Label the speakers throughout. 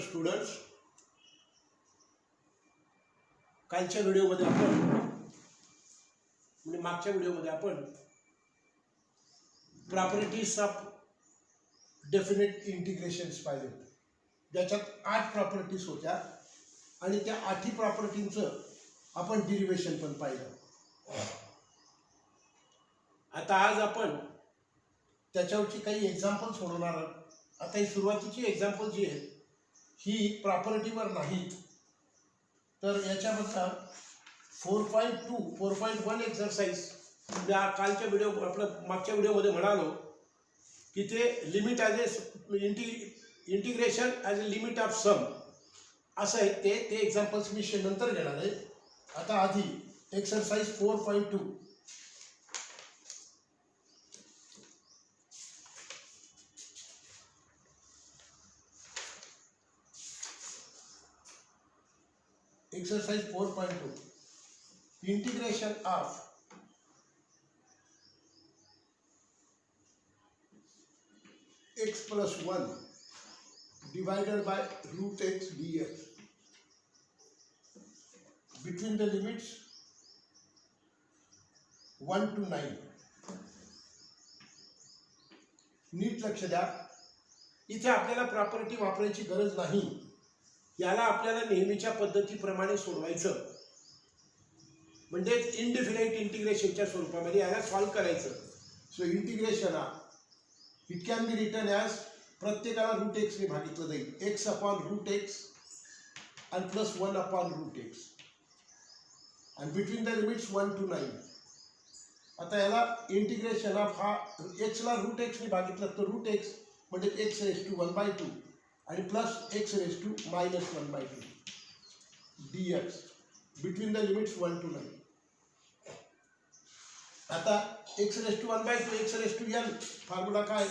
Speaker 1: Dear students, कालच्या व्हिडिओमध्ये आपण म्हणजे मागच्या व्हिडिओमध्ये आपण प्रॉपर्टीज ऑफ डेफिनेट इंटिग्रेशन्स पाहिले होते, ज्याच्यात 8 प्रॉपर्टीज होत्या आणि त्या 8 प्रॉपर्टींचं आपण डिरिवेशन पण पाहिलं. आता आज आपण त्याच्यावरची काही एक्झाम्पल सोडवणार आहोत. आता ही सुरुवातीची एक्झाम्पल जी आहे ही प्रॉपर्टीवर नाही, तर याच्याबद्दल 4.2 4.1 एक्सरसाइज ज्या कालच्या व्हिडिओ आपलं मागच्या व्हिडिओमध्ये म्हणालो की ते limit as a integration as a limit of sum असं आहे. ते एक्झाम्पल्स मी नंतर घेणार आहे. आता आधी exercise 4.2. Exercise 4.2 integration of x plus 1 divided by root x dx between the limits 1 to 9. नीट लक्ष द्या, इथे आपल्याला प्रॉपर्टी वापरायची गरज नाही. याला आपल्याला नेहमीच्या पद्धतीप्रमाणे सोडवायचं, म्हणजे इनडिफिनाइट इंटिग्रेशनच्या स्वरूपामध्ये याला सॉल्व्ह करायचं. So integration it can be written as प्रत्येकाला रूट एक्सने भागितलं जाईल, एक्स अपॉन रूट एक्स आणि प्लस 1 अपॉन रूट एक्स आणि बिटवीन द लिमिट्स 1 to 9. आता याला इंटिग्रेशन ऑफ हा एक्सला रूट एक्सने भागितलं तर रूट एक्स म्हणजे एक्स रेज टू 1/2 आणि plus x raise to minus 1/2 dx between the limits 1 to 9. आता x raise to 1/2 x raise to n formula काय,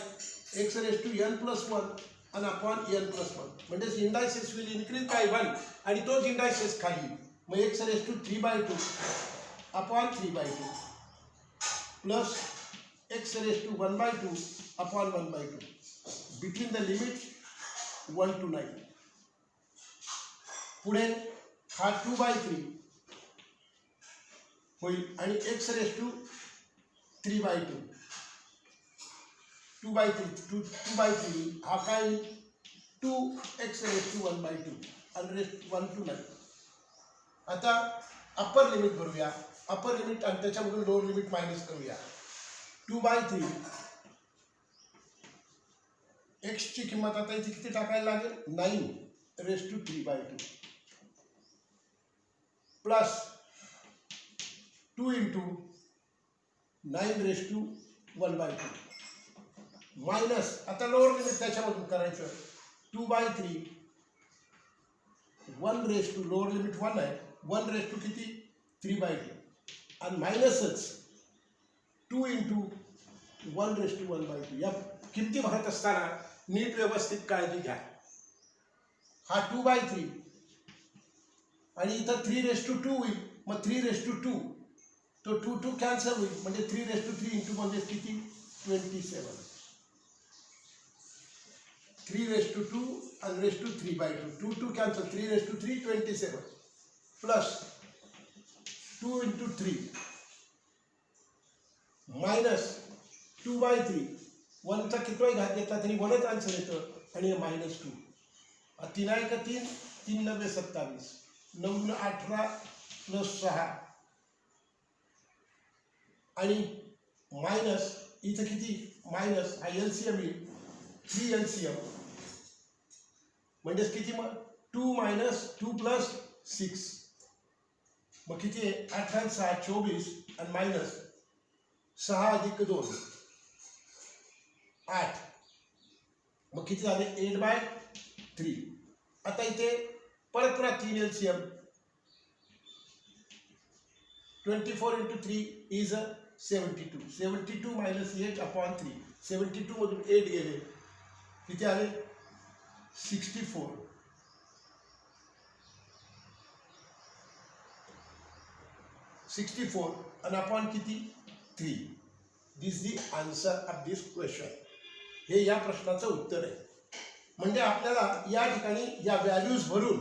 Speaker 1: x raise to n plus 1 आणि upon n plus 1 म्हणजे indices will increase bye 1 आणि तोच indices खाली. मग X raise to 3/2 upon 3/2 plus x raise to 1/2 upon 1/2 between the limits 1 to 9. पुढे हा 2/3 होईल आणि एक्स रेज टू 3/2 2/3 हा काय होईल 2x रेज टू 1/2 आणि रेज 1 to 9. आता अप्पर लिमिट भरूया, अप्पर लिमिट आणि त्याच्यामधून लोअर लिमिट मायनस करूया. 2/3 x ची किंमत आता इथे किती टाकायला लागेल 9 raise to 3/2 plus 2 into 9 raise to 1/2 minus आता लोअर लिमिट त्याच्यामधून करायचं 2/3 1 रेज टू लोअर लिमिट 1 आहे 1 रेज टू किती 3/2 आणि मायनसच 2 into 1 रेज टू 1/2. या किमती भरत असताना नीट व्यवस्थित काळजी घ्या. हा 2/3 आणि इथं 3 रेज टू 2 होईल, मग 3 रेज टू 2 तो 2 कॅन्सल होईल म्हणजे 3 रेज टू 3 इंटू म्हणजे किती 27. 3 रेज टू 2 आणि raise to 3/2 2 cancel 3 raise to 3 27 plus 2 into 3 minus 2/3 1चा कितवाही घात घेतला तरी 1च आन्सर येतं आणि -2. 3 आहे का 3 3 9 27 9 18 प्लस 6 आणि मायनस इथं किती मायनस हा LCM येईल 3 LCM म्हणजे किती मग 2 - 2 + 6 मग किती आहे 18 6 24 आणि मायनस 6 अधिक 2 8 मग किती झाले 8/3. आता इथे परत 3 LCM 24 into 3 is 72 72 - 8 upon 3 72 मधून 8 गेले किती आले 64 64 and upon किती 3. This is the answer of this question. हे या प्रश्नाचं उत्तर आहे. म्हणजे आपल्याला या ठिकाणी या व्हॅल्यूज भरून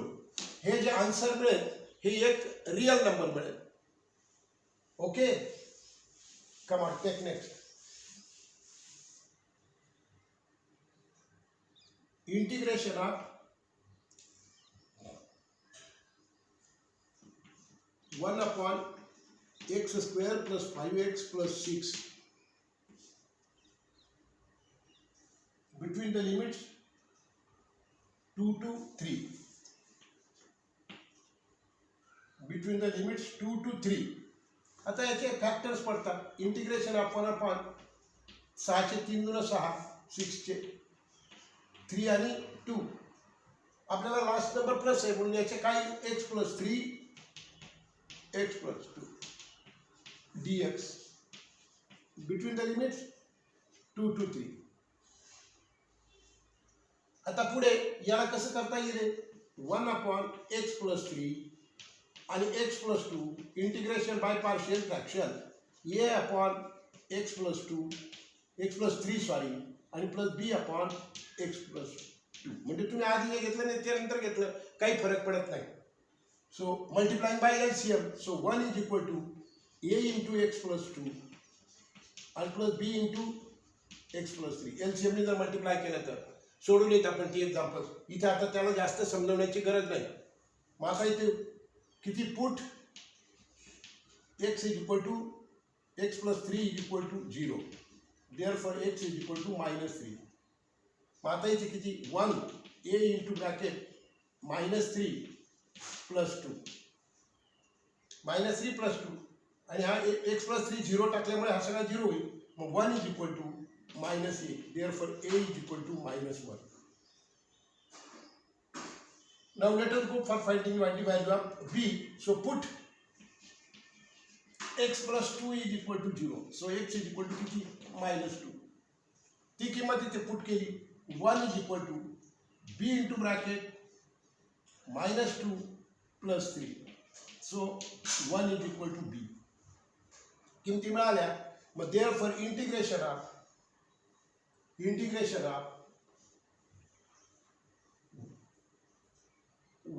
Speaker 1: हे जे आन्सर मिळेल हे एक रिअल नंबर मिळेल. Okay, come on take next. Integration of 1 upon x square plus 5x plus 6 between the limits 2 to 3. Between the limits 2 to 3. आता याचे फॅक्टर्स पडतात. इंटिग्रेशन ऑफ 1 upon 6 चे 3 गुण 6, 6 चे 3 आणि 2. आपल्याला लास्ट नंबर प्लस आहे म्हणून याचे काय x plus 3 x plus 2 dx between the limits 2 to 3. आता पुढे याला कसं करता येईल? 1 upon x plus 3 आणि x plus 2 integration by partial fraction a upon x plus 2 x plus 3 sorry आणि plus b upon x plus 2. म्हणजे तुम्ही आधी हे घेतलं नाही त्यानंतर घेतलं काही फरक पडत नाही. So multiplying by LCM, so 1 is equal to a into x plus 2 and plus b into x plus 3. LCM ने जर मल्टिप्लाय केलं तर सोडून आपण ती एक्झाम्पल. इथे आता त्याला जास्त समजवण्याची गरज नाही. मग आता इथे किती put x is equal to x plus 3 is equal to 0. Therefore x is equal to -3. मग आता इथे किती 1 a into bracket -3 plus 2 -3 plus 2 आणि हा x plus 3 0 टाकल्यामुळे हा सगळा 0 होईल. मग 1 is equal to -a. Therefore a is equal to -1. Now let us go for finding the value of b. So put x plus 2 is equal to 0. So x is equal to किती -2. ती किंमत इथे put केली. 1 is equal to b into bracket -2 plus 3. So 1 is equal to b. किमती मिळाल्या. मग therefore integration of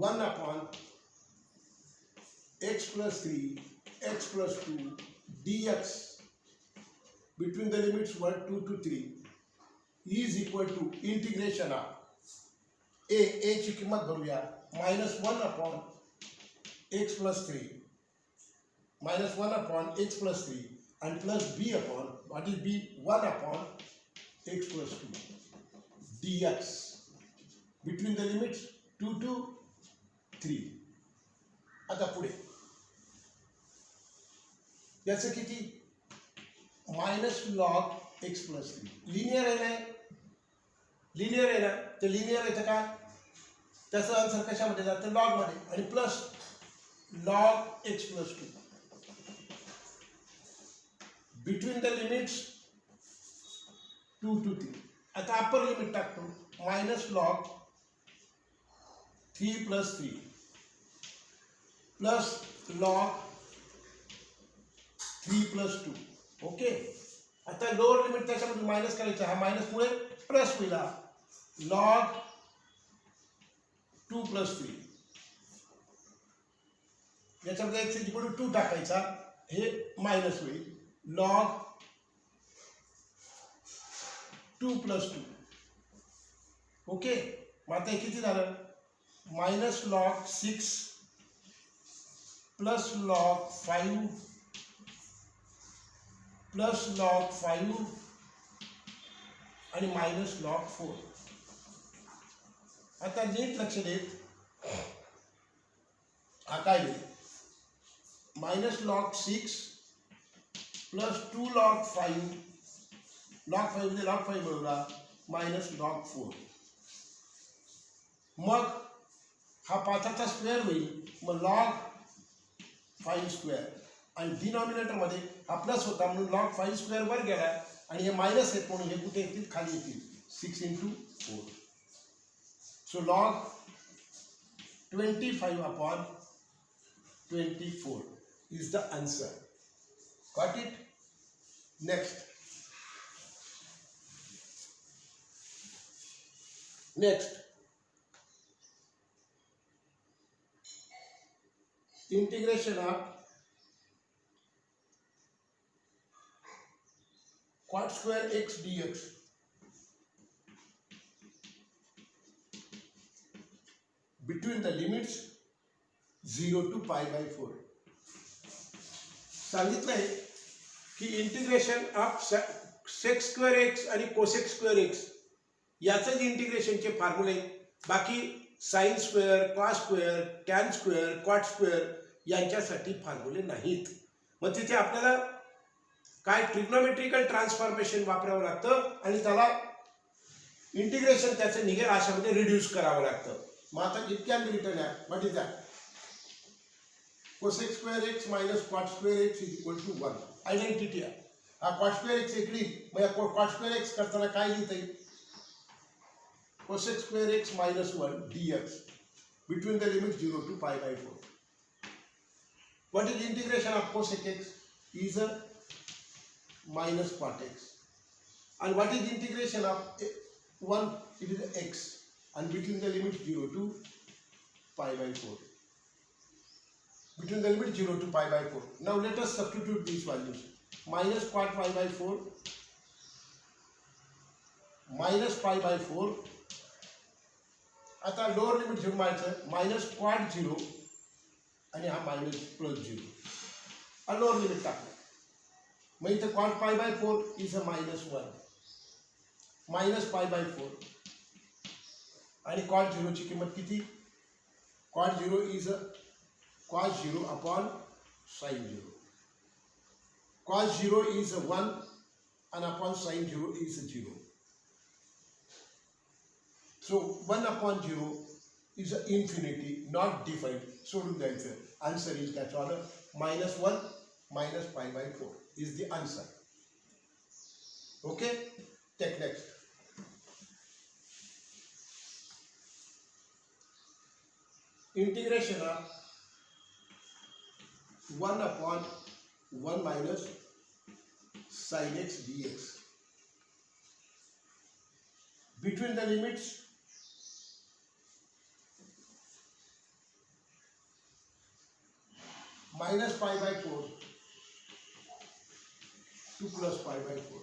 Speaker 1: 1 upon x plus 3 x plus 2 dx between the limits 1 2 to 3 is equal to integration of a ची किंमत भरूया -1 upon x plus 3 -1 upon x plus 3 and plus b upon what is b 1 upon x plus 2 dx between the limits 2 to 3. आता पुढे याचं किती -log x plus 3. Linear आहे ना, linear आहे ना, ते लिनियर येतं का त्याचं आन्सर कशामध्ये जातं लॉग मध्ये आणि plus log x plus 2 between the limits 2 to 3. आता अप्पर लिमिट टाकतो -log 3 plus 3 plus log 3 plus 2. Okay, आता लोअर लिमिट त्याच्यामध्ये मायनस करायचं. हा मायनस मुळे प्लस होईल. log 2 plus 3 याच्यामध्ये x इक्वल टू 2 टाकायचा. हे मायनस होईल. log 2 plus 2. ओके, मग आता किती झालं -log 6 plus log 5 plus log 5 आणि -log 4. आता नीट लक्ष देत हा काय होईल -log 6 plus 2 log 5 log 5 मध्ये log 5 मिळवला -log 4. मग हा 5चा स्क्वेअर होईल. मग log 5 स्क्वेअर आणि डिनॉमिनेटर मध्ये हा प्लस होता म्हणून log 5 स्क्वेअर वर गेला आणि हे मायनस आहेत म्हणून हे कुठे येतील खाली येतील 6 into 4. So log 25 upon 24 is the answer. Got it? Next, next, integration of cot square x dx between the limits 0 to pi by 4. सांगितलंय की integration of sec square x आणि कोसेक स्क्वेअर एक्स याचंच इंटिग्रेशनचे फॉर्म्युले, बाकी sine square, cos square, tan square, cot square यांच्यासाठी फॉर्म्युले नाहीत. मग तिथे आपल्याला काय ट्रिग्नोमेट्रिकल ट्रान्सफॉर्मेशन वापरावं लागतं आणि त्याला इंटिग्रेशन त्याचं निघेल अशामध्ये रिड्यूस करावं लागतं. मग आता इतक्या रिटर्न आहे, what is that? Cosec square x minus cot square x is equal to 1. Identity आहे. हा कॉट स्क्वेअर एक्स इकडे, मग या कॉट स्क्वेअर एक्स करताना काय लिहिता येईल? Cosec square x minus 1 dx between the limit 0 to pi by 4. What is integration of cosec x? Is a minus cot x. And what is integration of 1? It is x. And between the limit 0 to pi by 4. Between the limit 0 to pi by 4. Now let us substitute these values. Minus cot pi by 4. Minus pi by 4. आता lower limit घेऊन मारायचं, minus quad 0 आणि हा minus plus 0. Lower limit टाकलं, मग इथं quad पाय by 4 is a minus 1 minus pi by 4 आणि क्वाड 0 ची किंमत किती? Quad 0 is a cos 0 upon sin 0. Cos 0 is 1 and upon sin 0 is 0. So 1 upon 0 is infinity, not defined. So the answer is that order minus 1 minus pi by 4 is the answer. Okay, take next. Integration of 1 upon 1 minus sin x dx between the limits minus pi by 4 to plus pi by 4.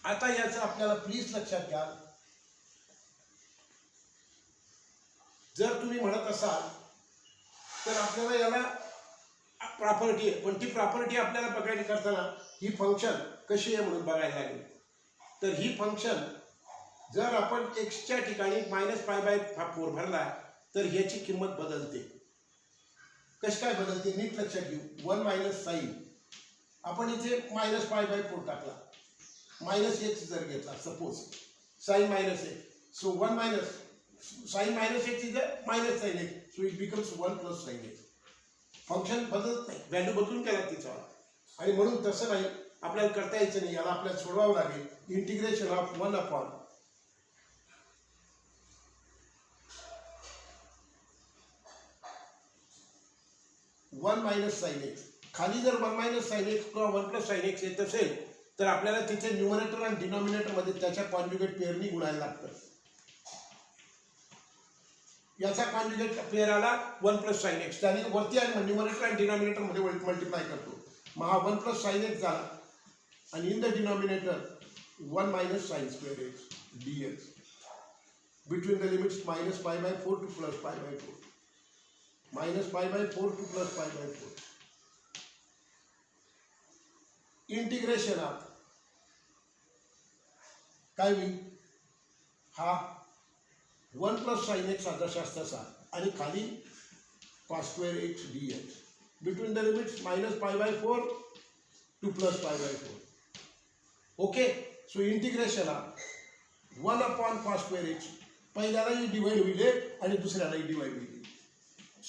Speaker 1: आता याचं आपल्याला please लक्षात घ्या, जर तुम्ही म्हणत असाल तर आपल्याला याला प्रॉपर्टी आहे, पण ती प्रॉपर्टी आपल्याला बघायला करताना ही फंक्शन कशी आहे म्हणून बघायला लागेल. तर ही फंक्शन जर आपण एक्सच्या ठिकाणी मायनस पाय बाय 4 भरला तर ह्याची किंमत बदलते. कशी काय बदलते नीट लक्षात घेऊ. 1 मायनस साइन, आपण इथे मायनस पाय बाय 4 टाकला, मायनस एक्स जर घेतला suppose, sine minus x, so 1 minus sine minus x is minus sine x, so it becomes 1 plus sine x. Function बदलत नाही, व्हॅल्यू बदलून केला तिचा, आणि म्हणून तसं नाही आपल्याला करता यायचं नाही, याला आपल्याला सोडवावं लागेल. Integration of 1 upon 1 minus sine x, खाली जर 1 मायनस साइन एक्स किंवा 1 प्लस साइन एक्स येत असेल तर आपल्याला तिथे न्यूमरेटर आणि डिनॉमिनेटर मध्ये त्याच्या कॉन्जुगेट पेअरनी गुणायला लागतं. याचा कॉन्जुगेट पेअर आला 1 प्लस साइन एक्स, त्याने वरती आणि न्यूमरेटर आणि डिनॉमिनेटर मध्ये मल्टिप्लाय करतो. मग हा 1 प्लस साइन एक्स झाला आणि in the denominator 1 minus sine square x dx between the limits minus pi by 4 to plus pi by 4, minus pi by 4 to plus pi by 4. Integration of काय होईल, हा 1 plus sine x जशास तसा आणि खाली cos square x dx between the limits minus pi by 4 to plus pi by 4. Okay, so integration of 1 upon cos square x, पहिल्यालाही divide होईल आणि दुसऱ्यालाही डिवाइड होईल,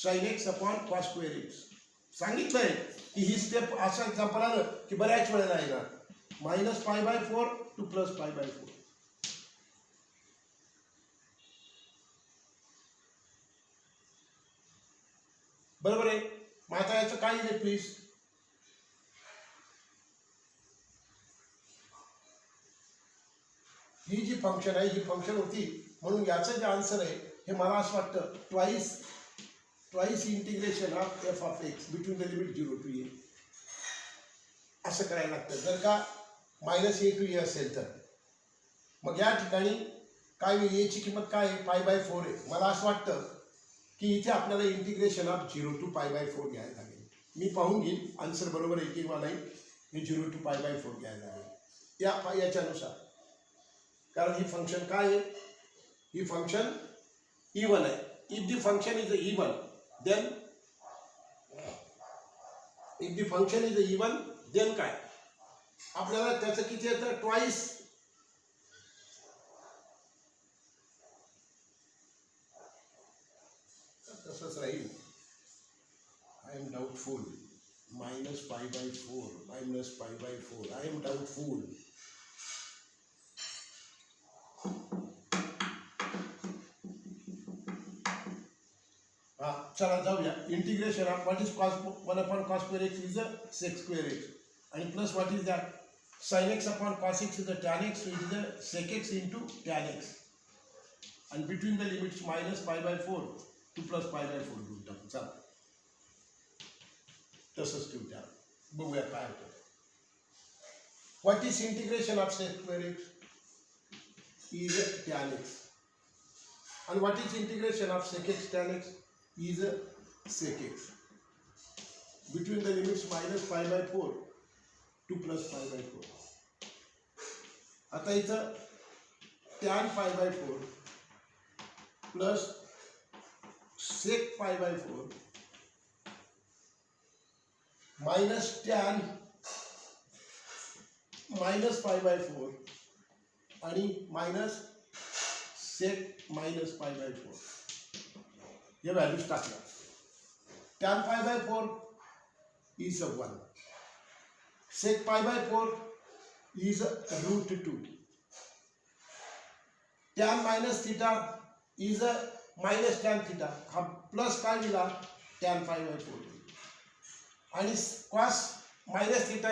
Speaker 1: sine x upon cos square x. सांगितलंय की ही स्टेप असं example आलं की बऱ्याच वेळेला येणार, minus pi by 4 to plus pi by 4. बरोबर आहे. मग आता याचं काय आहे प्लीज, ही जी फंक्शन आहे ही फंक्शन होती, म्हणून याचं जे आन्सर आहे हे मला असं वाटतं twice integration of F of x between the limit 0 to a असं करायला लागतं. जर का -a to a असेल तर मग या ठिकाणी काय होईल, a ची किंमत काय आहे π/4 आहे. मला असं वाटतं की इथे आपल्याला इंटिग्रेशन ऑफ 0 to π/4 घ्यायला लागेल. मी पाहून घेईन आन्सर बरोबर आहे किंवा नाही. हे 0 to π/4 घ्यायला लागेल याच्यानुसार, कारण ही फंक्शन काय आहे, ही फंक्शन इवन आहे. If the function is even then then काय आपल्याला त्याचं किती येतं ट्वाइस. तसंच राहील. I am doubtful. -π/4 I am doubtful. चला जाऊया. Integration of what is cos 1/cos² x is sec² x आणि plus what is that sin x upon cos x is tan x, so it is sec x into tan x and between the limits -π/4 to +π/4 घेऊन टाकू. चला तसंच ठेवू. त्या बघूया काय होतं. What is integration of sec² x is tan x and what is integration of sec x tan x is sec x between the limits -π/4 to +π/4. आता इथं tan π/4 plus sec π/4 minus tan -π/4 आणि माइनस sec -π/4 हे values टाकल्या. tan π/4 is 1, sec π/4 is √2, tan -θ is -tan θ. हा plus काय दिला tan π/4 आणि cos -θ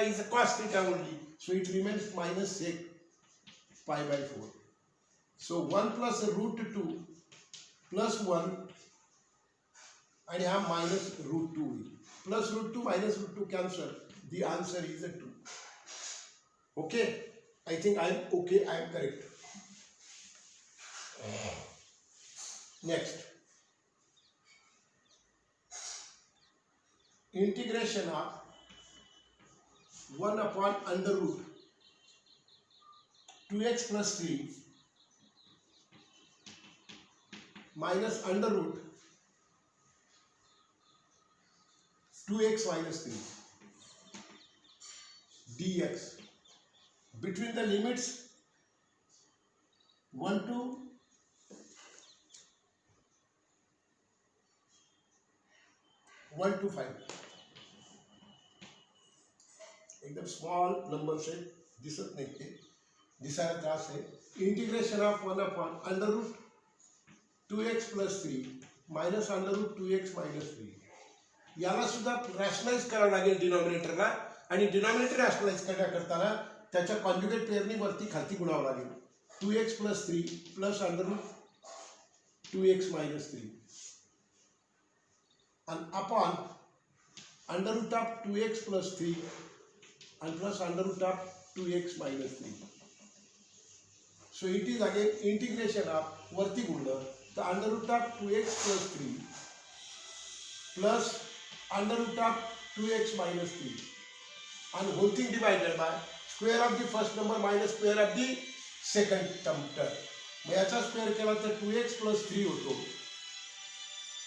Speaker 1: is cos θ only, so it remains -sec π/4. So 1 plus √2 plus 1 and have minus √2 plus √2 minus √2 cancel. The answer is 2. Okay, I think I am okay. I am correct. Next, integration of 1/√2x plus 3 minus √2x minus 3 dx between the limits 1 to 5. एकदम small number से दिसत नाही, ते दिसायला त्रास आहे. Integration of 1/√2x plus 3 minus √2x minus 3 याला सुद्धा rationalise करावं लागेल डिनॉमिनेटरला, आणि डिनॉमिनेटर रॅशनलाइज करताना त्याच्या कॉन्जुगेट पेअरनी वरती खालती गुणावं लागेल. 2x plus 3 plus √2x minus 3 and upon √2x plus 3 and plus √2x minus 3. So it is again integration of वरती गुणलं तर √2x plus 3 plus √2x minus 3 and whole thing divided by square of the first number minus square of the second term. मग याचा square केला तर 2x plus 3 होतो,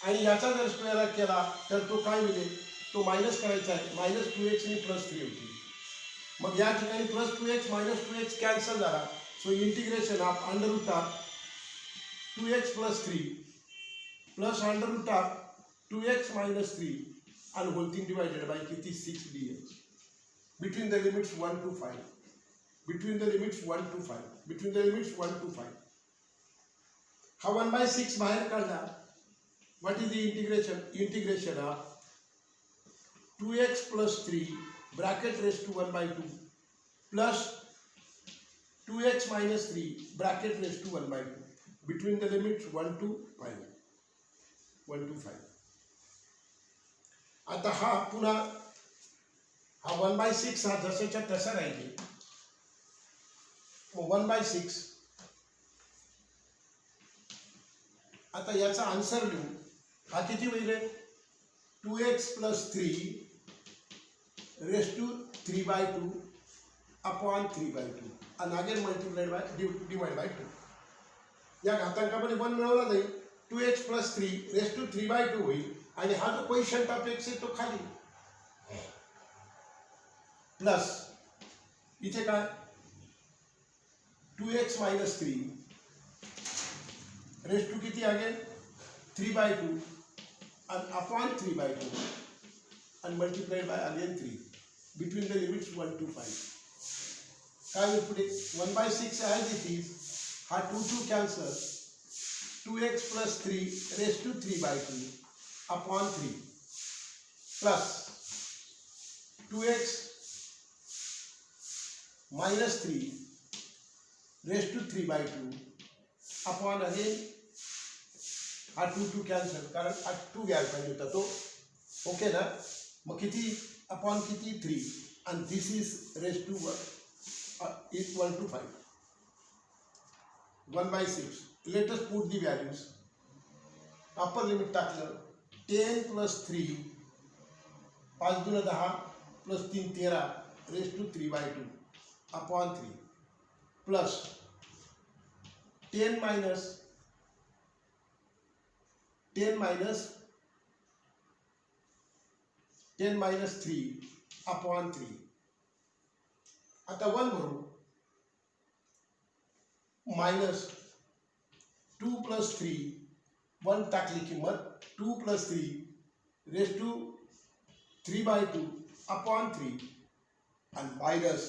Speaker 1: आणि याचा जर स्क्वेअर केला तर तो काय होईल, तो मायनस करायचा आहे. -2x आणि +3 होती. मग या ठिकाणी +2x -2x कॅन्सल झाला. So integration of √2x plus 3 plus √2x minus 3 and whole thing divided by किती 6 dx between the limits 1 to 5. Between the limits 1 to 5. Between the limits 1 to 5. हा 1/6 बाहेर काढला. What is the integration? Integration of 2x plus 3 bracket raised to 1/2 plus 2x minus 3 bracket raised to 1 by 2 between the limits 1 to 5. 1 to 5. आता हा पुन्हा हा 1 by 6 हा जसाच्या तसा राहील. 1 by 6. आता याचा आन्सर लिहू. हा किती होईल? 2x plus 3 raised to 3 by 2 upon 3 by 2 and again multiplied by divided by 2. या घातांकामध्ये 1 मिळवला जाईल. 2x plus 3 raised to 3 by 2 होईल आणि हा जो क्वोशियंट ऑफ x आहे तो खाली प्लस इथे काय 2x minus 3 raised to किती again 3 by 2 and upon 3 by 2 and multiplied by again 3 between the limits 1 to 5. काय होईल पुढे 1 by 6 as it is. हा 2 2 cancel. 2x plus 3 raised to 3 by 2 upon 3 plus 2x minus 3 raised to 3 by 2 upon again हा 2 2 cancel कारण हा 2 घ्यायला पाहिजे होता तो. ओके ना. मग किती अपॉन किती 3 and this is raised to equal to 5. 1 by 6. Let us put the values. Upper limit टाकलं 10 plus 3 5 दून 10 plus 3 13 raised to 3 by 2 upon 3 plus 10 minus 10 minus 3 upon 3. आता 1 भरू. मायनस 2 plus 3 1 टाकली किंमत 2 plus 3 raised to 3 by 2 upon 3 and minus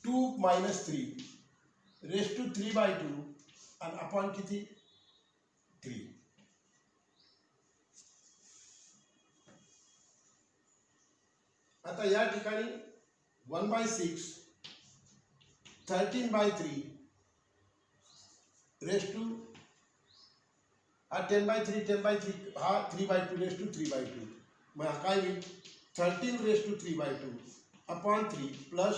Speaker 1: 2 minus 3 raised to 3 by 2 and upon किती 3. आता या ठिकाणी 1 by 6 13 by 3 raised to हा 10 by 3 हा 3 by 2 raised to 3 by 2. मग काय होईल 13 raised to 3 by 2 upon 3 plus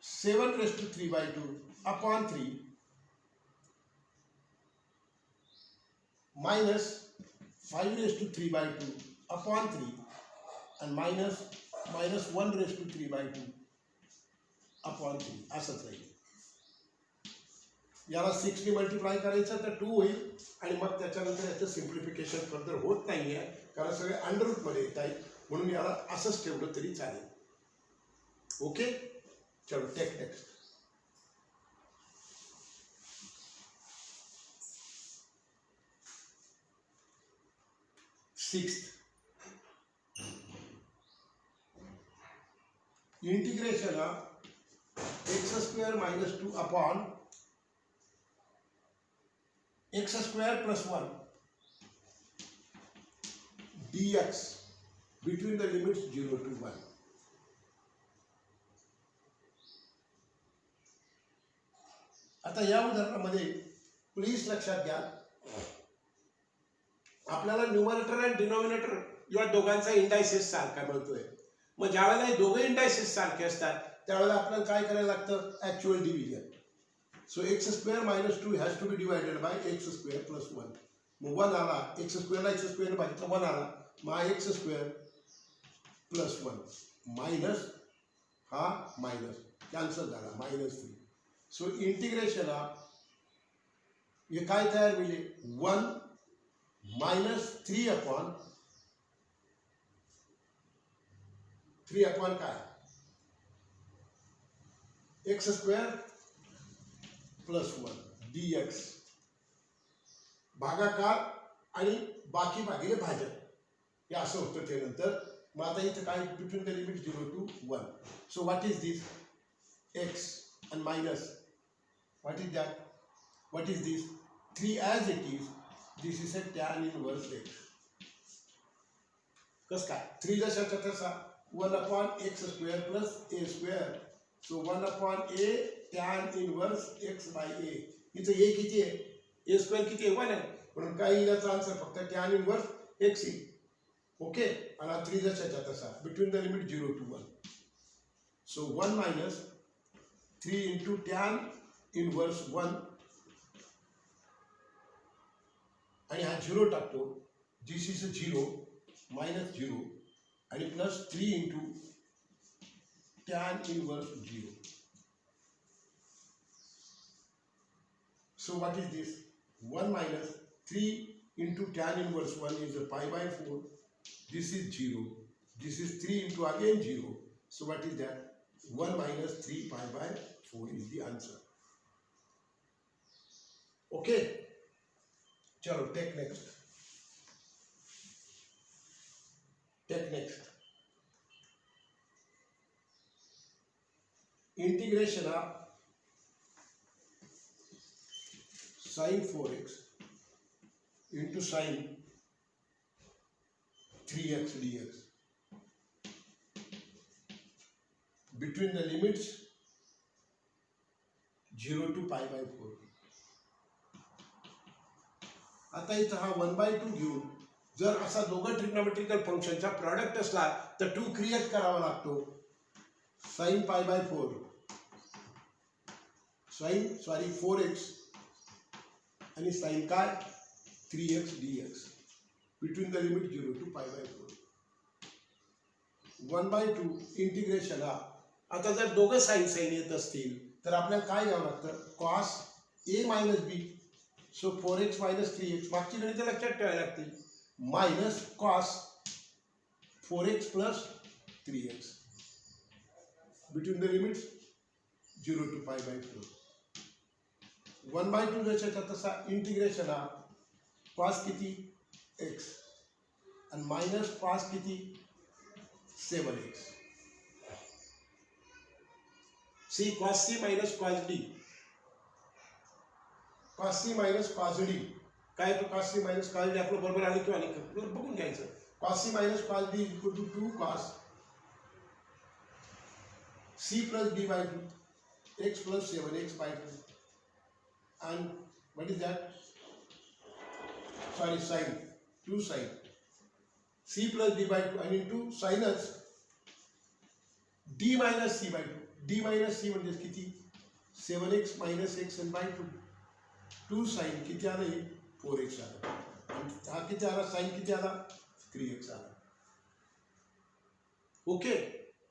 Speaker 1: 7 raised to 3 by 2 upon 3 minus 5 raised to 3 by 2 upon 3 and minus 1 raised to 3 by 2 upon 3 असंच राहील. याला 6 ने मल्टिप्लाय करायचं तर 2 होईल आणि मग त्याच्यानंतर याचं सिम्प्लिफिकेशन फर्दर होत नाही आहे कारण सगळे अंडर रूट मध्ये येत आहेत म्हणून याला असंच ठेवलं तरी चालेल. ओके चलो take next. Sixth integration x square minus 2 upon x square plus 1 dx between the limits 0 to 1. आता या उदाहरणामध्ये प्लीज लक्षात घ्या आपल्याला न्यूमरेटर आणि डिनॉमिनेटर या दोघांचा इंडायसिस सारखा मिळतोय. मग ज्यावेळेला हे दोघे इंडायसिस सारखे असतात त्यावेळेला आपल्याला काय करायला लागतं actual division. So x square minus 2 has to be divided by x square plus 1. मग 1 आला एक्स स्क्वेअरला एक्स स्क्वेअर भागितलं 1 आला मग एक्स स्क्वेअर प्लस 1 मायनस हा मायनस कॅन्सल झाला -3. सो इंटिग्रेशन हे काय तयार होईल 1 minus 3 upon 3 upon काय x square plus 1 dx भागाकार आणि बाकी भागिले भाजक हे असं होतं ते नंतर. मग आता इथं काय between the limit 0 to 1. So what is this x and minus what is that what is this 3 as it is. This is a tan inverse x. कस काय 3 जशाचा तसा 1 upon x square plus a square. So 1 upon a tan inverse x by a. इथं a किती आहे? a square किती आहे? 1 आहे. म्हणून काय येईल याचा आन्सर? फक्त tan inverse x येईल. ओके. आणि हा 3 जशाच्या तसा. Between the limit 0 to 1. So 1 minus 3 into tan inverse 1. आणि हा 0 टाकतो. This is 0 minus 0 आणि plus 3 into tan inverse 0. So what is this? 1 minus 3 into tan inverse 1 is a pi by 4. This is 0. This is 3 into again 0. So what is that? 1 minus 3 pi by 4 is the answer. Okay. Chalo, take next. Take next. Integration of sin 4x into sin 3x dx between the limits 0 to pi by 4. आता इथं हा 1/2 घेऊन जर असा दोघं trigonometrical फंक्शनचा product असला तर 2 क्रिएट करावा लागतो. sin pi by 4 4x आणि sin काय 3x dx between the limit 0 to pi by 4. 1/2 integration हा. आता जर दोघं साइन येत असतील तर आपल्याला काय घ्यावं लागतं? cos a minus b. So 4x minus 3x मागची गणित लक्षात ठेवायला लागतील. Minus cos 4x plus 3x between the limits 0 to pi by 4. 1/2 जशाचा तसा इंटिग्रेशन हा cos किती x आणि मायनस cos किती 7x. c cos c minus cos d. cos c minus cos d काय तो cos c minus cos d आपलं बरोबर आलं किंवा नाही बघून घ्यायचं. cos c minus cos d is equal to 2 cos c plus d by 2 x plus 7x by 2 and what is that? Sorry, sin 2 sin c plus d by 2 and into sinus d minus c by 2. d minus c म्हणजे किती 7x minus x and by 2. 2 sin किती आलं हे 4x आला आणि हा किती आला sin किती आला 3x आला. ओके.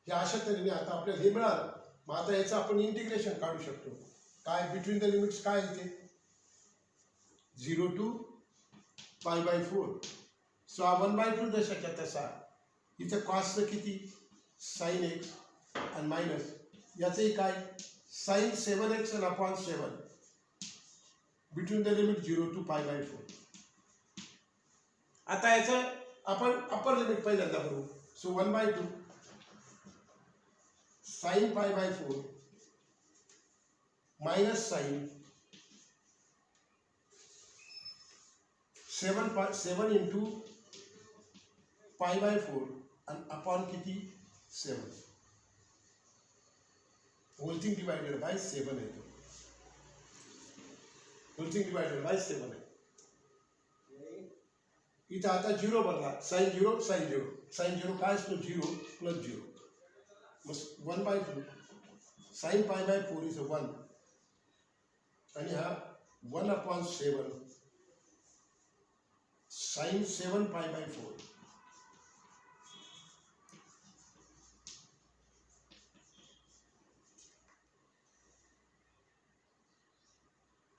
Speaker 1: हे अशा तऱ्हेने आता आपल्याला हे मिळालं. मग आता याचं आपण इंटिग्रेशन काढू शकतो. काय बिटवीन द लिमिट्स काय येते 0 to pi by 4. सो हा 1/2 जशाच्या तसा इथे कॉसचं किती sin x आणि मायनस याचंही काय sin 7x and upon 7 between the limit 0 to pi by 4. आता याचं आपण अपर लिमिट पहिल्यांदा करू. So 1/2 sin pi by 4 minus sin 7 into pi by 4 and upon किती 7. whole thing divided by 7 आहे. whole thing divided by 7 आहे. इथं आता 0 बदला sin 0 sin 0. sin 0 काय असतो 0 plus 0. मग 1/2 sin pi by 4 is 1 आणि हा 1 upon 7 sin 7 pi by 4.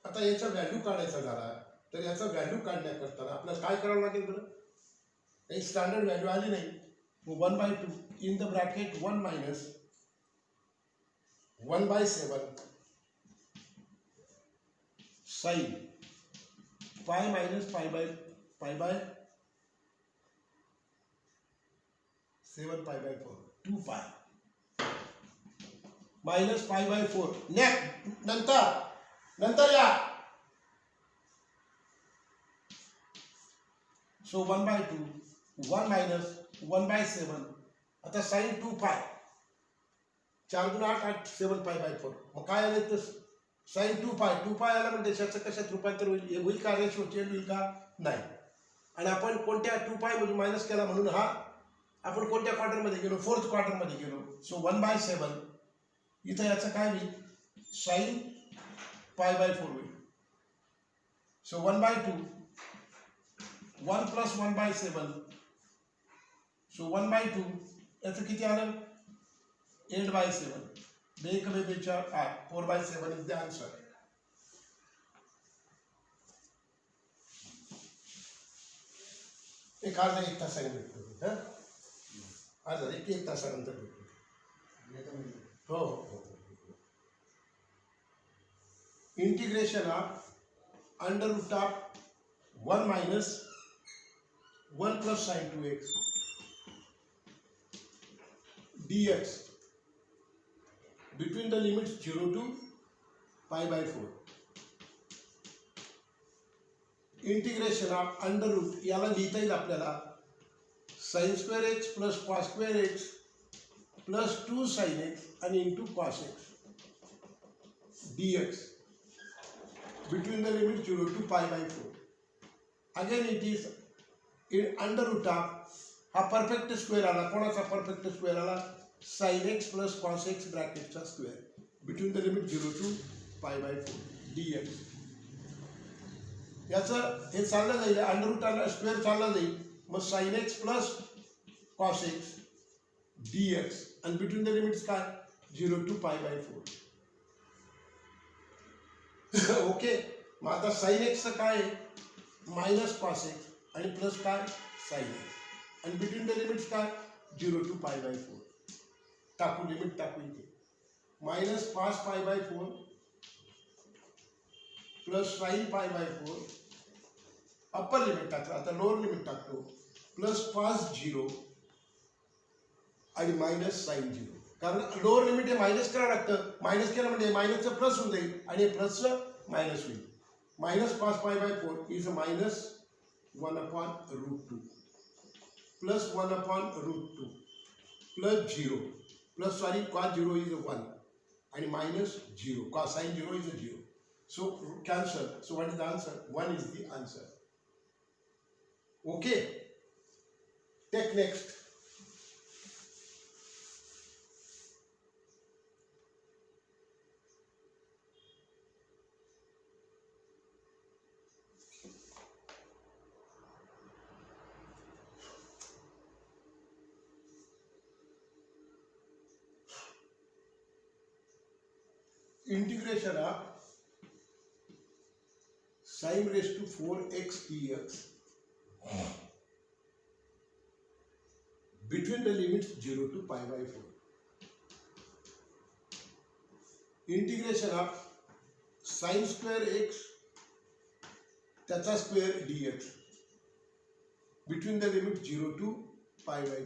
Speaker 1: आता याचा व्हॅल्यू काढायचा झाला तर याचा व्हॅल्यू काढण्याकरता आपल्याला काय करावं लागेल बरं? काही स्टँडर्ड व्हॅल्यू आली नाही. 1/2 in the bracket 1 minus 1/7 sin pi minus pi by 7 pi by 4 2 pi minus pi by 4 नंतर या. So 1/2 1 minus 1/7 आता साईन 2 पाय 4 गुणा 8 8 7 पाय बाय 4 मग काय आले तर साईन 2 पाय आला म्हणजे त्याचं कशात रूपांतर होईल होईल का रेशो चेंज होईल का नाही आणि आपण कोणत्या 2 पाय मधून मायनस केला म्हणून हा आपण कोणत्या क्वार्टरमध्ये गेलो 4th क्वार्टरमध्ये गेलो सो 1/7 इथं याचं काय होईल साईन पाय बाय 4 होईल सो 1/2 1 + 1/7 सो 1/2 याचं किती आलं 8/7 बेक बेचा 4/7 इज द आन्सर एक अर्धा 1 तासाने भेटतो अर्धा 1 तासानंतर भेटतो हो integration of √1 - 1 + sin 2x dx between the limits 0 to π/4 integration of √ याला लिहिता येईल आपल्याला sin² x + cos² x + 2 sin x आणि into cos x dx between the limit 0 to π/4 again it is in √ हा परफेक्ट स्क्वेअर आला कोणाचा perfect square आला sin x + cos x ब्रॅकेटचा square between the limit 0 to π/4 dx याचं हे चाललं जाईल √, स्क्वेअर चालला जाईल मग sin x + cos x dx आणि बिटवीन द लिमिट्स काय 0 to π/4 ओके मग आता sin x काय -cos x आणि प्लस काय sin x आणि बिटवीन द लिमिट्स काय 0 to π/4 टाकू लिमिट टाकू इथे -cos π/4 plus sin π/4 upper limit टाकलं आता लोअर लिमिट टाकतो प्लस cos 0 आणि -sin 0 कारण लोअर लिमिट हे मायनस करावं लागतं मायनस केलं म्हणजे मायनसचं प्लस होऊन जाईल आणि प्लसचं मायनस होईल -cos π/4 is -1/√2 plus 1/√2 plus 0 plus cos 0 is 1 आणि -0 cos sin 0 is 0 so cancel so what is the answer 1 is the answer okay take next integration of sin raised to 4x dx between the limits 0 to π/4 integration of sin² x त्याचा square dx between the limit 0 to π/4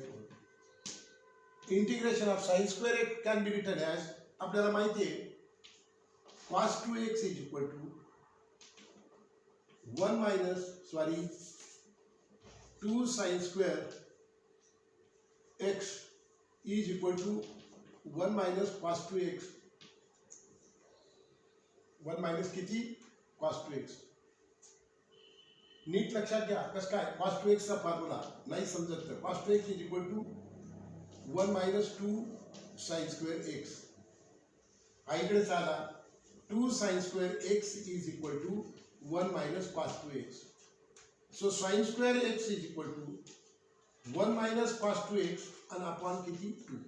Speaker 1: integration of sin² x can be written as आपल्याला माहिती आहे cos 2x is equal to 2 sin² x is equal to 1 - cos 2x 1 - किती cos 2x नीट लक्षात घ्या कसं काय cos 2x चा फॉर्म्युला नाही समजत तर cos 2x is equal to 1 - 2 sin² x हा इकडे आला 2 sin² x is equal to 1 - cos 2x so sin² x is equal to 1 - cos 2x आणि अपॉन किती 2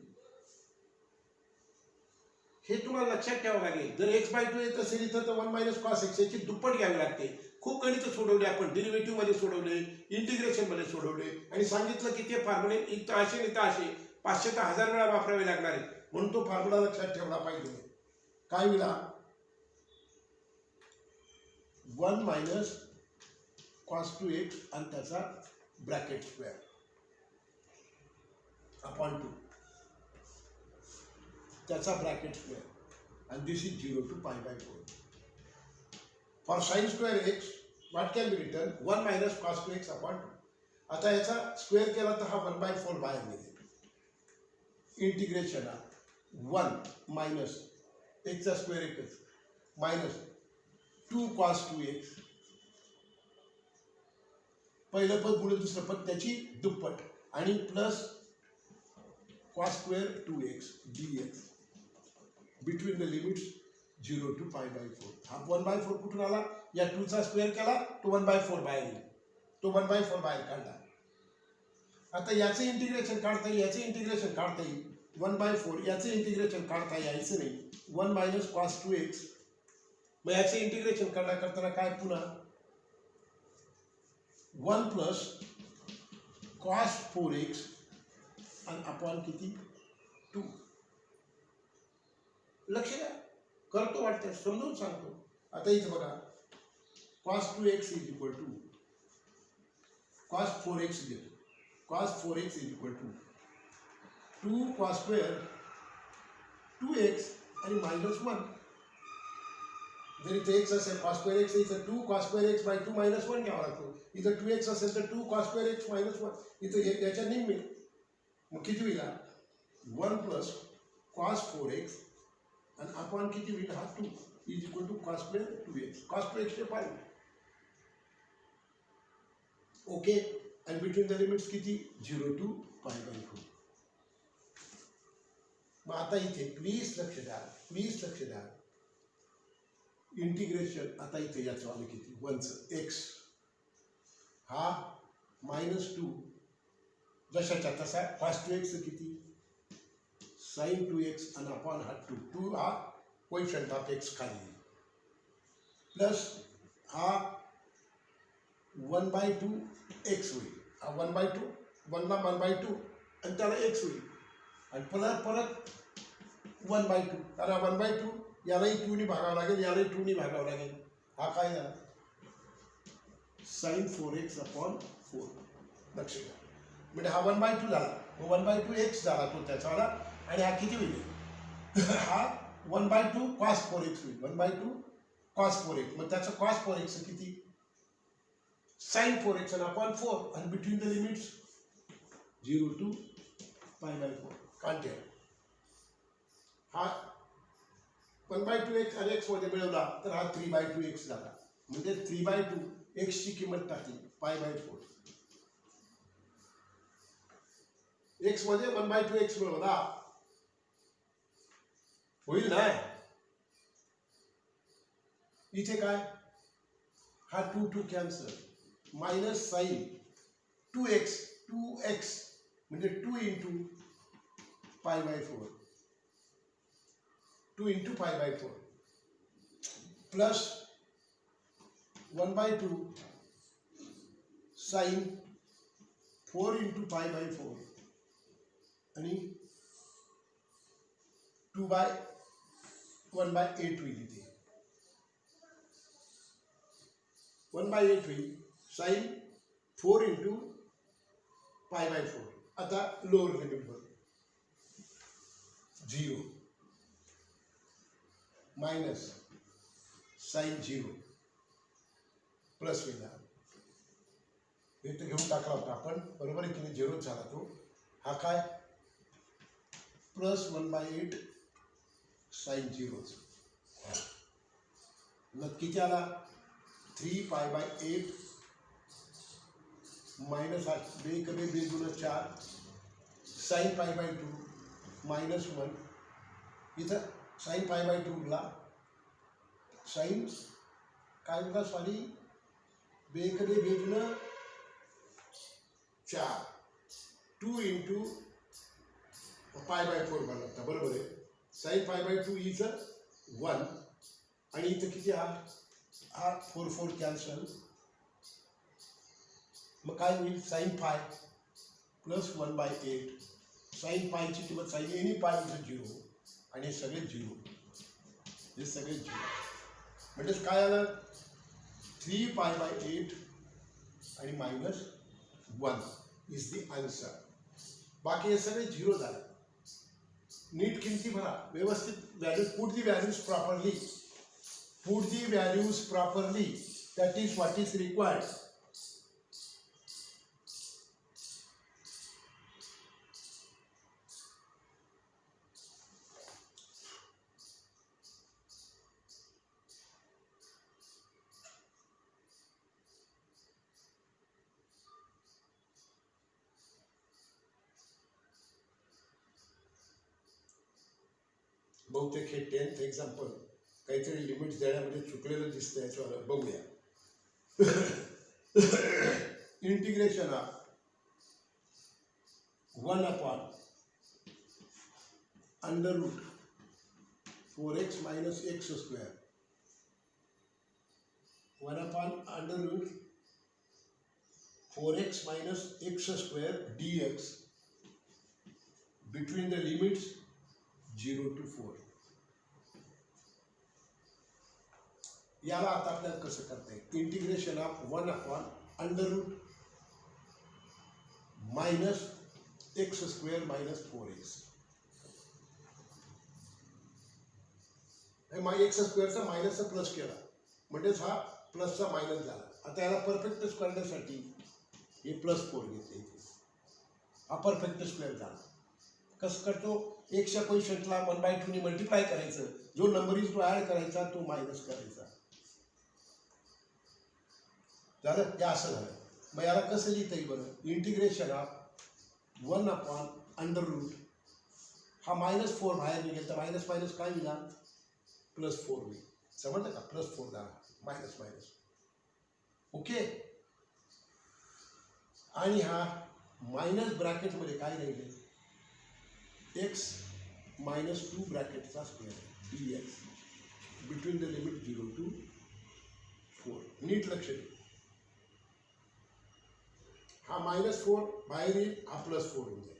Speaker 1: हे तुम्हाला लक्षात ठेवावं लागेल जर x/2 येत असेल इथं तर 1 - cos x याची दुप्पट घ्यावी लागते खूप गणित सोडवले आपण डेरिव्हेटिव्ह मध्ये सोडवले इंटिग्रेशन मध्ये सोडवले आणि सांगितलं की ते फॉर्म्युले इथं असे इथं असे 500 ते 1000 वेळा वापरावे लागणार आहे म्हणून तो फॉर्म्युला लक्षात ठेवला पाहिजे काय होईल 1 - cos 2x आणि त्याचा ब्रॅकेट स्क्वेअर अपॉन 2 त्याचा bracket square and this is 0 to π/4 for sin² x what can be written 1 - cos 2x upon 2 आता याचा स्क्वेअर केला तर हा 1/4 बाहेर निघेल इंटिग्रेशन 1 मायनस एक्सचा स्क्वेअर एकच मायनस 2 cos 2x, पहिलं पद गुणिले दुसरं पद त्याची दुप्पट आणि plus cos square 2x dx between the limits 0 to π/4. हा 1/4 कुठून आला? या 2 चा स्क्वेअर केला तो 1/4 बाहेर येईल, तो 1/4 बाहेर काढला. आता याचे इंटिग्रेशन काढता येईल, याचे इंटिग्रेशन काढता येईल 1/4, याचे इंटिग्रेशन काढता यायचं नाही 1 मायनस cos 2x. मग याचे इंटिग्रेशन करताना काय पुन्हा 1 प्लस cos 4x आणि अपॉन किती 2. लक्ष द्या, करतो वाटतं समजून सांगतो. आता इथं बघा cos 2x is equal to cos 4x घेतो. cos 4x is equal to 2 cos square 2x आणि मायनस 1. जर इथे x असेल cos स्क्वेअर x इथं 2 cos square x by 2 minus 1 घ्यावा लागतो. इथं 2x असेल तर 2 cos स्क्वेअर x मायनस 1. इथं याच्या निम्मे, मग किती होईल 1 प्लस cos 4x आणि अपॉन किती होईल हा 2 is equal to cos square 2x. cos 2x चे पाहिजे ओके. आणि बिटवीन द लिमिट्स किती 0 to π/4. मग आता इथे प्लीज लक्ष द्या, इंटिग्रेशन आता इथे याचं आलं किती 1चं x हा -2 जशाच्या तसा cos 2x किती sin 2x आणि अपॉन हा 2 हा कोएफिशिएंट ऑफ x खाली प्लस हा 1/2 x होईल. हा 1/2 1ला 1/2 आणि त्याला x होईल आणि परत 1/2 त्याला 1/2 यालाही 2 ने भागावं लागेल, यालाही 2 ने भागावं लागेल. हा काय झाला sin 4x अपॉन 4. लक्ष द्या, म्हणजे हा 1/2 झाला, 1/2 x झाला तो त्याचा आणि हा किती होईल हा 1/2 cos 4x होईल. 1/2 cos 4x, मग त्याचं cos 4x किती sin 4x आणि अपॉन 4 आणि बिटवीन द लिमिट्स 0 to π/4. काढते हा 1/2x आणि x मध्ये मिळवला तर हा 3/2x झाला. म्हणजे 3/2 x ची किंमत टाकली π/4. x मध्ये 1/2x मिळवला होईल ना. इथे काय हा 2 कॅन्सल मायनस साइन 2x म्हणजे 2 into π/4 2 into π/4 plus 1/2 sign 4 into π/4 आणि 1/8 होईल. इथे 1/8 होईल साइन 4 into π/4. आता लोअर लिमिट वर 0 मायनस साइन 0 प्लस होईल. हे तर घेऊन टाकला होता आपण, बरोबर आहे की नाही, 0 झाला तो. हा काय प्लस 1/8 साइन 0. मग किती आला 3π/8 मायनस 8 बे कमी 2 × 4 साइन π/2 मायनस 1. इथं साइन π/2 ला साइन काय होता सॉरी बे कमी 2 × 4 2 into π/4 बनवता, बरोबर आहे. साइन π/2 इज 1 आणि इथं किती हा 4 कॅन्सल. मग काय होईल साइन π प्लस 1/8 साइन पायची किंमत साइन एनी पाय इज 0 आणि हे सगळे 0, हे सगळे 0. म्हणजे काय आलं 3π/8 आणि मायनस 1 इज द आन्सर. बाकी हे सगळे 0 झाले. नीट किमती भरा, व्यवस्थित values, put the values properly, that is what is required. बहुतेक हे 10th एक्झाम्पल काहीतरी लिमिट्स देण्यामध्ये चुकलेलं दिसतं, याच्यावर बघूया. Integration of 1 upon under root 4x minus x square 1 upon under root 4x minus x square dx between the limits 0 to 4. याला आता आपल्याला कसं करता येईल? Integration of 1 upon under root minus x square minus 4x. X स्क्वेअरचा मायनसचा plus केला म्हणजेच हा प्लसचा मायनस झाला. आता याला परफेक्ट करण्यासाठी हे +4 घेतले, हा परफेक्ट स्क्वेअर झाला. कसं करतो? एकशा क्वेश्चनला 1/2 ने मल्टिप्लाय करायचं, जो नंबर इज तो ऍड करायचा, तो मायनस करायचा. झालं? हे असं झालं. मग याला कसं लिहिता येईल बरं? Integration of 1 upon under root, हा -4 बाहेर निघेल तर मायनस मायनस काय मिळा? +4 होईल. समजलं का? +4 झाला, मायनस मायनस. ओके. आणि हा मायनस ब्रॅकेटमध्ये काय राहिले? x -2 ब्रॅकेटचा square dx between the limit 0 to 4. नीट लक्ष दे. हा -4 बाहेर येईल, हा +4 होऊन जाईल.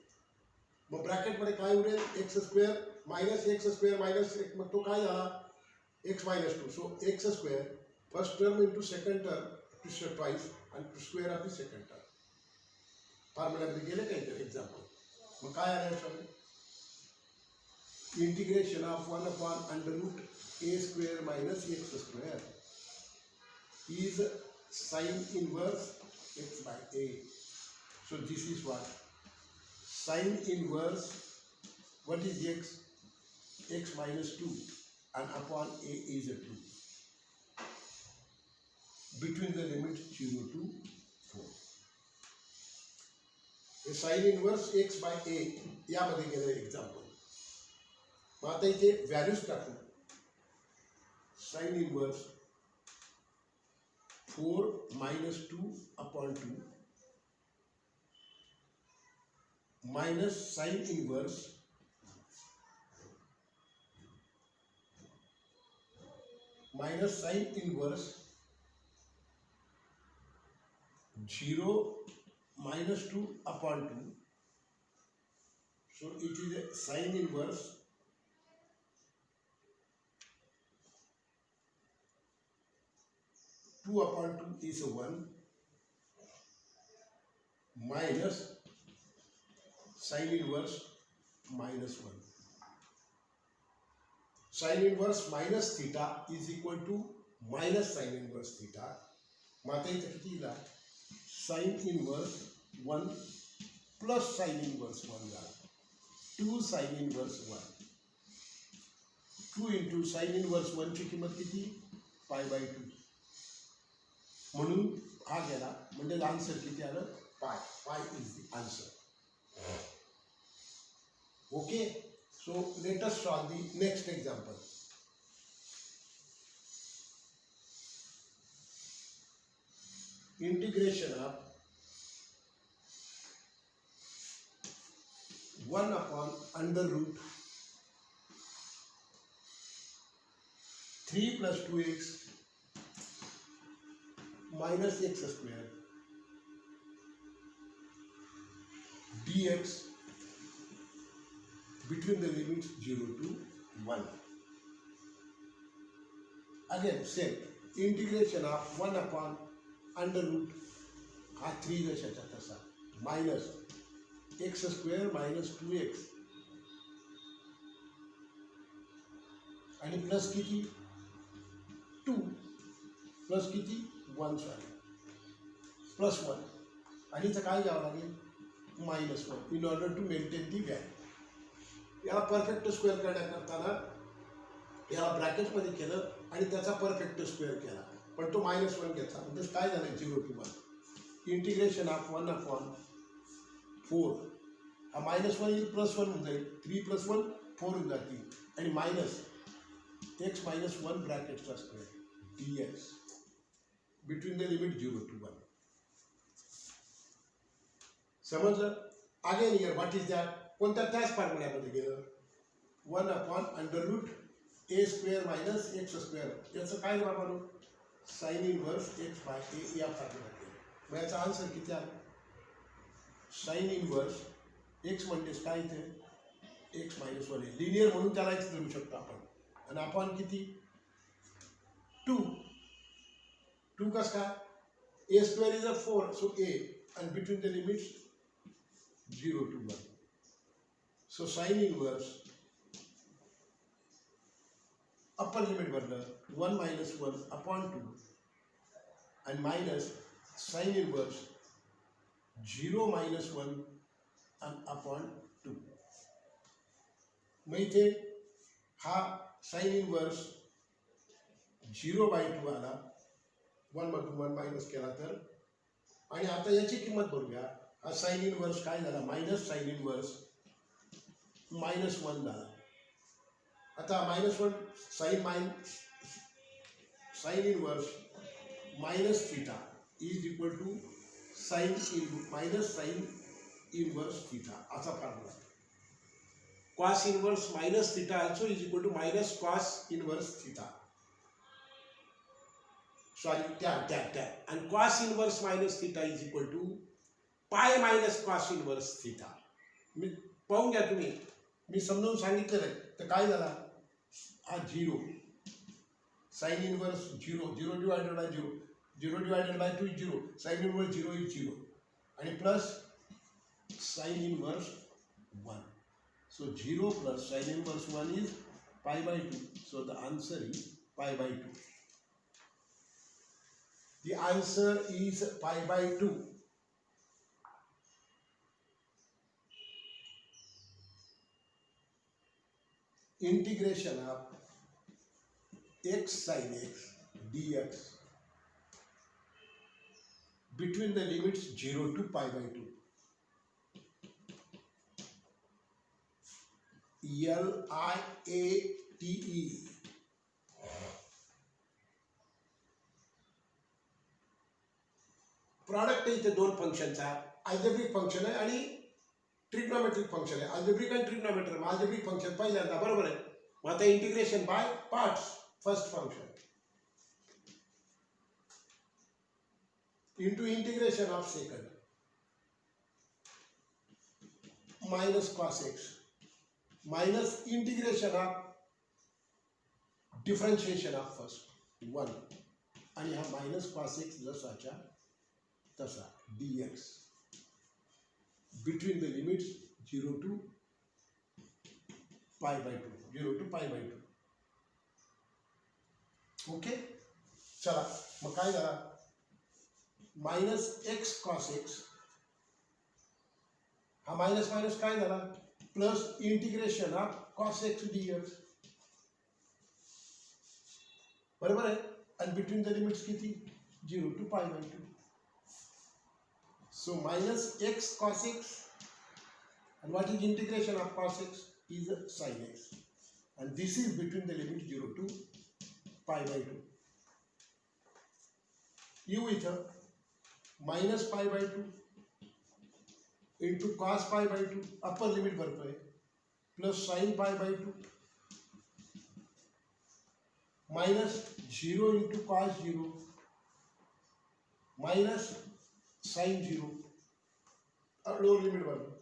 Speaker 1: मग ब्रॅकेटमध्ये काय उरेल? X square minus x square minus एक, मग तो काय झाला? x -2. So x square first term into second term twice आणि square of the second term. फॉर्म्युल्यामध्ये गेले काहीतरी एक्झाम्पल. मग काय आलं याच्यामध्ये? Integration of 1 upon under root a square minus x square is sine inverse x by a. So this is what? Sine inverse, what is x? X minus 2 and upon a is a 2. Between the limits 0 to 4. A sine inverse x by a यामध्ये गेलं example. मग आता इथे values टाकू. Sine inverse 4 minus 2 upon 2 minus sine inverse 0 minus 2 upon 2. So it is a sine inverse 2 upon 2 is a 1 minus sine inverse -1. Sine inverse minus theta is equal to minus sine inverse theta. मग आता इथे किती येईल? sine inverse 1 plus sine inverse 1 झाला. 2 sine inverse 1. 2 into sine inverse 1 ची किंमत किती? π/2. म्हणून हा गेला, म्हणजे आन्सर किती आलं? पाय is the answer. Okay, so let us solve the next example. Integration of 1 upon under root 3 plus 2x minus x square dx between the limits 0 to 1. Again, same. Integration of 1 upon under root, हा 3 जशाच्या तसा, minus x square minus 2x आणि plus किती? 2 plus किती? 1 sorry +1 आणि इथं काय घ्यावं लागेल? -1 in order to maintain the value. याला परफेक्ट स्क्वेअर करण्याकरताना याला ब्रॅकेटमध्ये केलं आणि त्याचा परफेक्ट स्क्वेअर केला, पण तो -1 घेतला. म्हणजे काय झालं? 0 to 1. इंटिग्रेशन ऑफ 1 upon 4, हा -1 येईल, +1 होऊन जाईल. 3 + 1 4 होऊन जातील. आणि मायनस x मायनस 1 ब्रॅकेटचा square dx between the limit 0 to 1. समजलं? Again here what is that? कोणत्या त्याच फॉर्म्युल्यामध्ये गेलं. 1/√a square minus x square. याचं काय बाबा sine inverse x by a या फॉर्म्युल्यात गेलं. मग याचा आन्सर किती आला? साइन इनवर्स x म्हणजेच काय इथे x मायनस 1 आहे. लिनियर म्हणून त्याला x धरू शकतो आपण. आणि आपण किती 2 कसं काय? a square is 4 so a and between the limits 0 to 1. So sin inverse upper limit भरलं 1 minus 1 upon 2 and minus sin inverse 0 minus 1 and upon 2. मग इथे हा sin inverse 0/2 आला. 1 मधून 1 मायनस केला तर. आणि आता याची किंमत बघूया. हा साइन इनवर्स काय झाला? मायनस साइन इनवर्स -1 झाला. आता -1 sine inverse minus theta is equal to minus sine inverse theta असा formula. Cos inverse minus theta also is equal to minus cos inverse theta. Sorry त्या आणि cos inverse minus theta is equal to pi minus cos inverse theta. मी पाहून घ्या तुम्ही, मी समजावून सांगितलेलं आहे. तर काय झाला? हा 0 sine inverse 0 divided by 0 divided by 2 is 0. Sine inverse 0 is 0 आणि plus sine inverse 1. So 0 plus sine inverse 1 is π/2. So the answer is π/2. The answer is π/2. Integration of x sin x dx between the limits 0 to π/2. LIATE. Product आहे इथे दोन फंक्शनचा. Algebraic function आहे आणि trigonometric function आहे. Algebraic आणि trigonometric. Algebraic function पहिल्यांदा बरोबर आहे. मग आता integration by parts. First function into integration of second minus cos x minus integration of differentiation of first 1 आणि हा मायनस कॉस एक्स जसाच्या तसा dx between the limits 0 to π/2. 0 to π/2. Okay. चला मग काय झाला? मायनस एक्स कॉस एक्स हा minus minus काय झाला? Plus integration of cos x dx बरोबर आहे. आणि बिटवीन द लिमिट्स किती? 0 to π/2. So minus x cos x, and what is integration of cos x is sin x, and this is between the limit 0 to π/2. You with minus π/2 into cos π/2 upper limit भरतोय plus sin π/2 minus 0 into cos 0 minus sine 0 lower limit भरलं.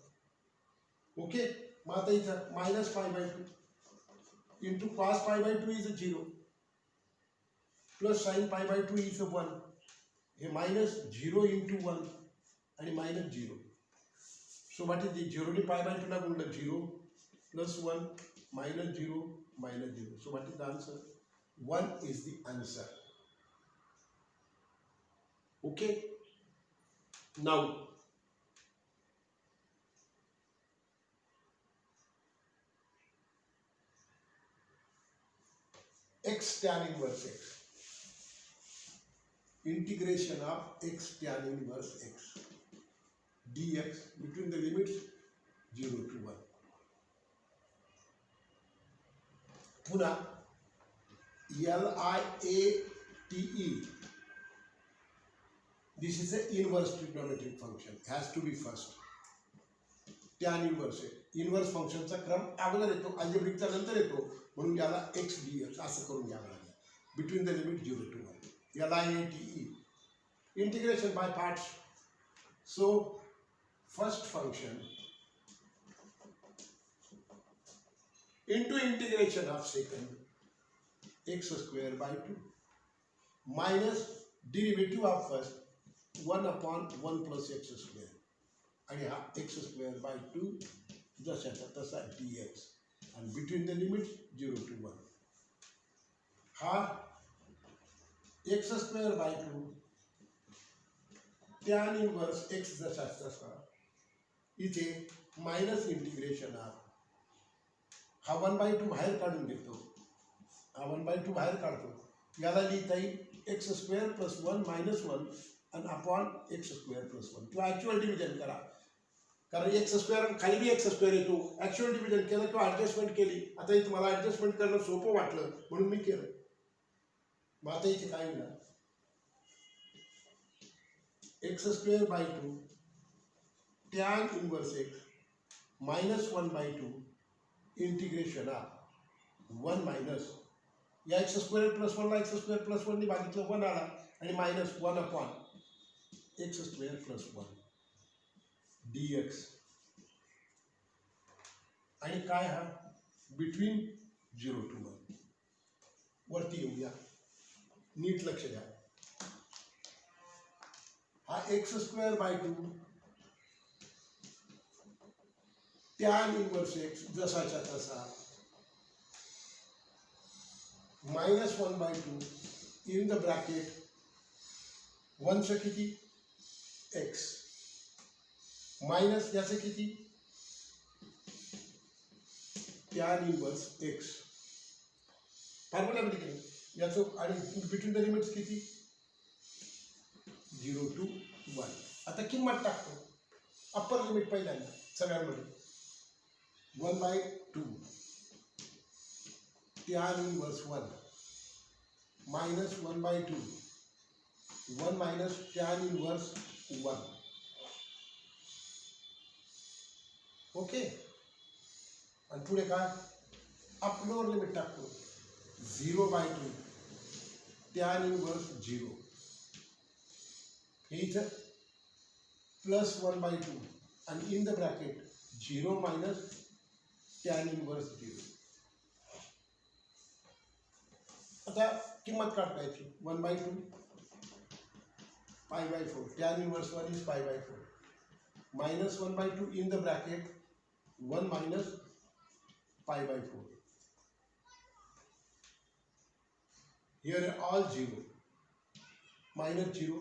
Speaker 1: Okay. मग आता इथं minus π/2 into cos π/2 is 0 plus sine π/2 is 1. हे minus 0 into 1 आणि minus 0. So what is the 0 ने π/2 ला गुणलं 0 plus 1 minus 0 minus 0. So what is the answer? 1 is the answer. Okay. Now, x tan inverse x. Integration of x tan inverse x dx between the limits 0 to 1. पुन्हा LIATE. This is an inverse trigonometric function. It has to be first. tan inverse आहे. Inverse फंक्शनचा क्रम अगोदर येतो, अल्जेब्रिकचा नंतर येतो, म्हणून याला x dx असं करून घ्यावं लागेल. Between the limit 0 to 1. LIATE. Integration by parts. So first function into integration of second x square by 2 minus derivative of first 1 upon 1 plus x square आणि हा x square by 2 जसाचा तसा dx and between the limits 0 to 1 हा x square by 2 tan inverse x जसाचा तसा इथे minus integration of हा 1/2 बाहेर काढून घेतो, हा 1/2 बाहेर काढतो, याला लिहिता येईल x square plus 1 minus 1 and upon x square plus 1 किंवा ॲक्च्युअल डिव्हिजन करा, कारण x square खाली बी x square येतो. ॲक्च्युअल डिव्हिजन केलं किंवा ॲडजस्टमेंट केली. आता इथे मला ॲडजस्टमेंट करणं सोपं वाटलं म्हणून मी केलं. मग आता इथे काय होईल, x square by 2 tan inverse x minus 1/2 integration of 1 minus या x square plus 1 ला x square plus 1 ने भागितलं 1 आला आणि minus 1 upon x square plus 1 dx आणि काय हा बिटवीन 0 to 1 वरती येऊया, नीट लक्ष द्या. हा x square by 2 tan inverse x जसाच्या तसा minus 1/2 in the bracket 1 चं किती x मायनस याचं किती tan inverse x फॉर्म्युला मध्ये केलं याचं आणि बिटवीन द लिमिट्स किती 0 to 1. आता किंमत टाकतो, अप्पर लिमिट पहिल्यांदा सगळ्यांमध्ये 1/2 tan inverse 1 minus 1/2 1 minus tan inverse 1. Okay, आणि पुढे काय अप लोअर लिमिट टाकतो 0/2 tan inverse 0 हे इथं प्लस 1/2 आणि in the bracket 0 minus tan inverse 0. आता किंमत काढता येते 1/2 π/4 tan inverse 1 is π/4 minus 1/2 in the bracket 1 minus π/4. Here all 0 minus 0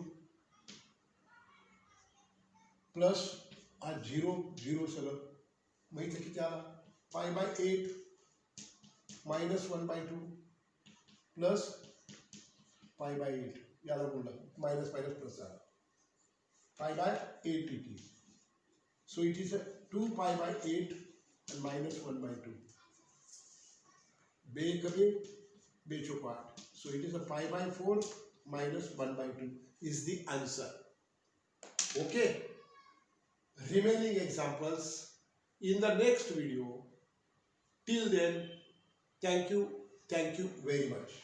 Speaker 1: plus 0 0 सगळं मग इथे किती आला π/8 minus 1/2 plus π/8 याला बोलला मायनस मायनस प्लस आला π/8 it is. So it is a 2 π/8 and minus 1/2. बे कभी बे चौपाट. So it is a π/4 minus 1/2 is the answer. Okay. Remaining examples in the next video. Till then, thank you very much.